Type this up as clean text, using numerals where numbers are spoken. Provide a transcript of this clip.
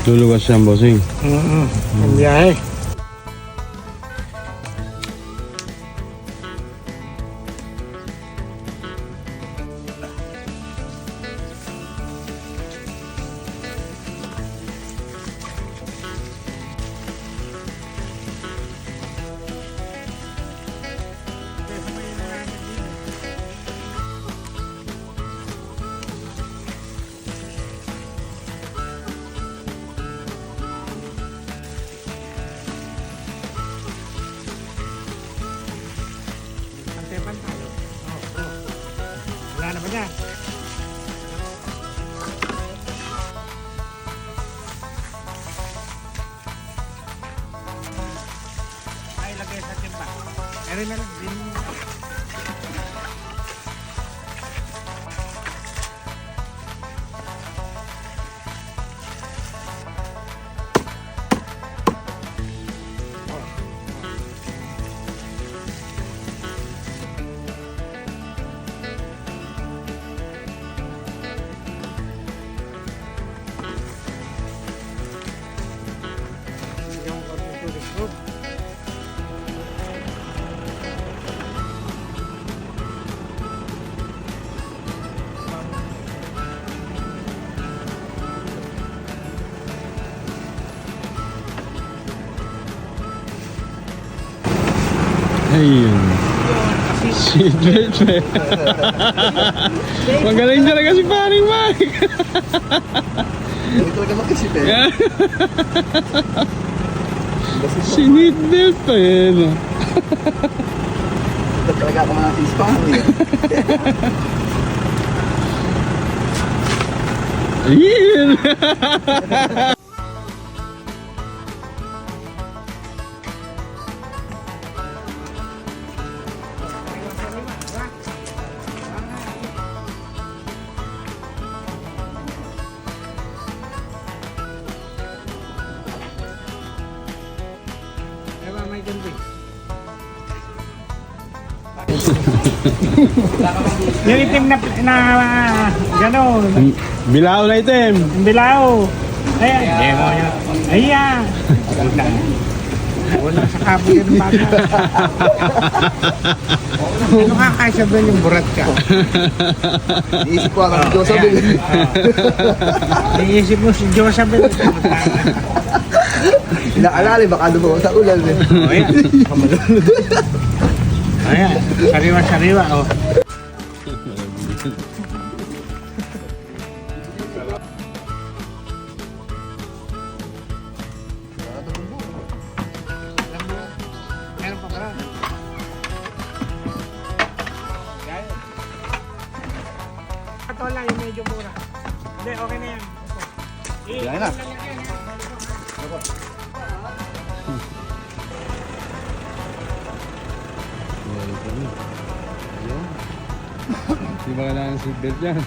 Luluwas siyang bossing. Ang biyahe. Wala na ba niya? Ay, lagay sa timba. Meron na lang din. Ayun. Seatbelt eh. Magaling talaga si paring Mike. Hindi talaga makisip eh. Seatbelt pa eh. No? Ito talaga ako mga tispang eh. Ayun. May ganbi. Yung itim na gano'n. Bilao na item. Ang bilao. Ayan. Hindi mo yan. Ayan. Wala sa kapo yan ng bata. Ano ka kaysa doon yung burat ka? Iisip ko ang Josabel. Iisip mo si Josabel. Inaalala baka dumawa sa ulan eh. Oh, ayan. Ayan. Sariwa-sariwa. Oh. Meron pa ba? Ito lang yung medyo mura. Hindi, okay na yan. Yan na. Di ba kailangan seatbelt yan?